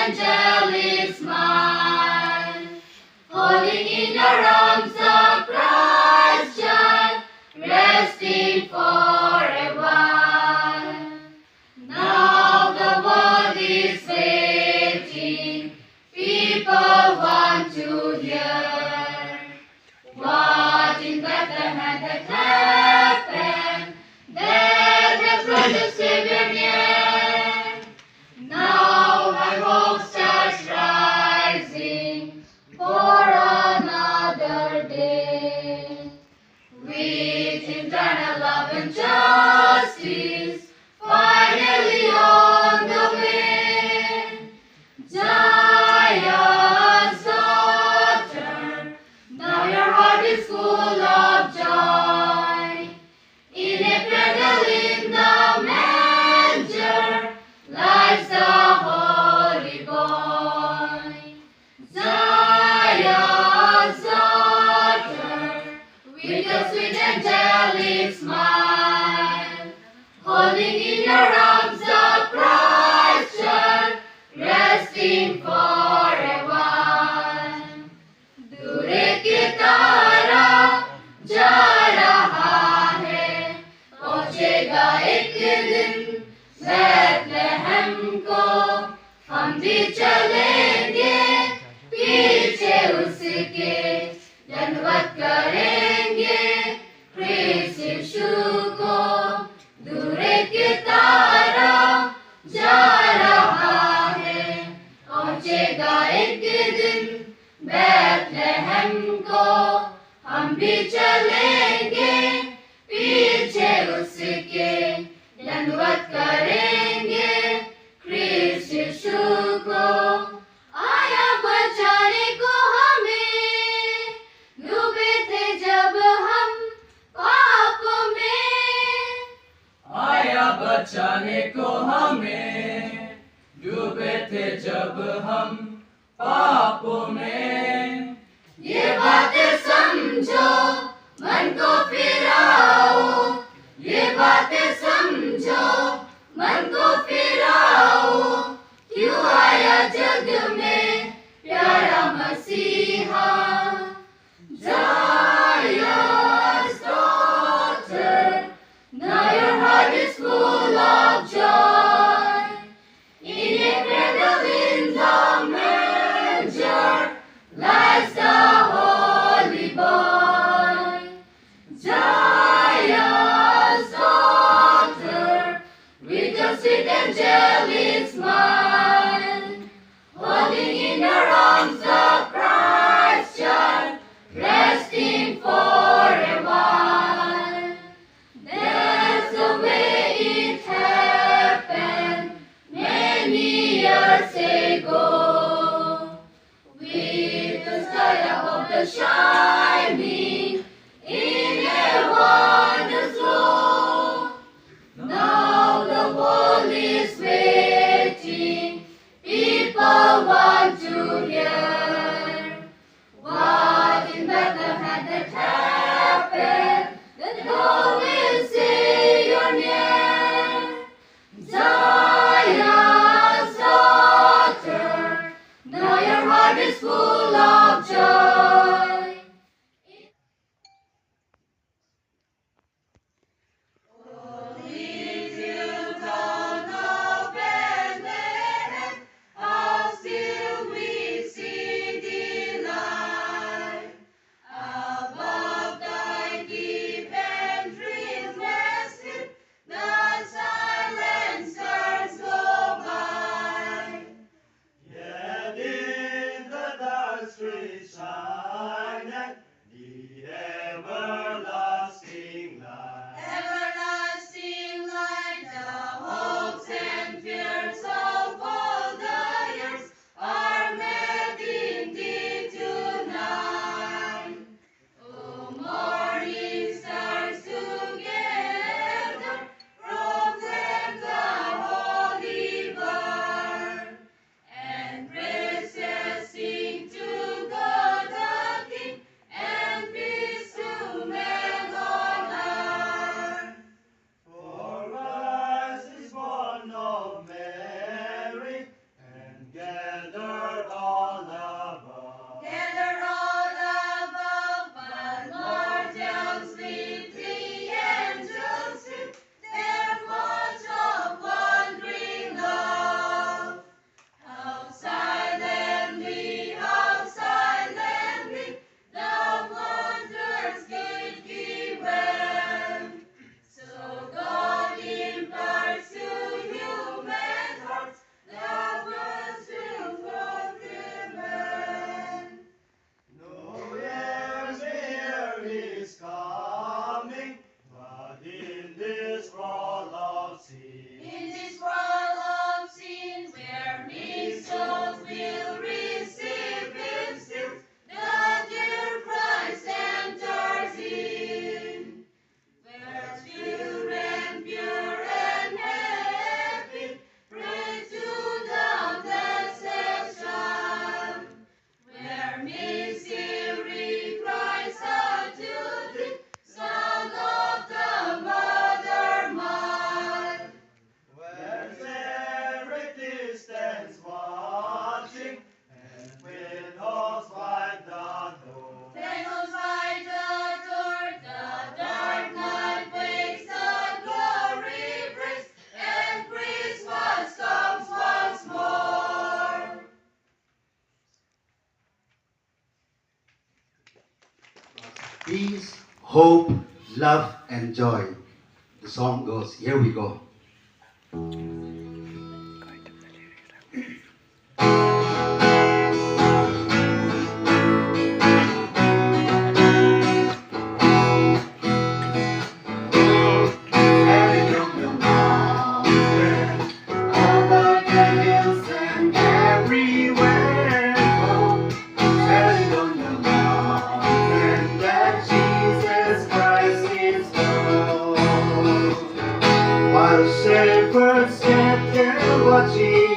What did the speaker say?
angelic smile, holding in your arms a Christ child, resting for a while. Now the world is waiting, people want to hear what in Bethlehem had happened. There has brought the Savior near. Now my hope starts rising for another day. With eternal love and justice finally on the way. Zion's daughter, now your heart is full of joy. In a cradle in the manger lies the Holy Boy. Zion's daughter, with your sweet angelic smile, holding in your arms a Christ child, resting for a while. दूरे की तारा जा रहा है, पहुँचेगा एक दिन बैतलहम को, हम भी चलेंगे पीछे उसके, दंडवत करेंगे ख्रीस्त यीशु को. दूरे की तारा जा रहा है, पहुँचेगा एक दिन बैतलहम को, हम भी चलेंगे पीछे उसके, दंडवत करेंगे ख्रीस्त यीशु को. आया बचाने को हमें, डूबे थे जब हम पाप में. आया बचाने को हमें, डूबे थे जब हम पापों में. ये बातें समझो, मन को फिराओ. ये बातें समझो, मन को फिराओ. क्यों आया जग में प्यारा मसीहा. Zion's daughter, now your heart is full of joy. In a cradle in the manger lies the Holy Boy. peace, hope, love, and joy. The song goes, here we go. Standing on the mountain, over the hills and everywhere. Standing on the mountain that Jesus Christ is born. While shepherds kept their watching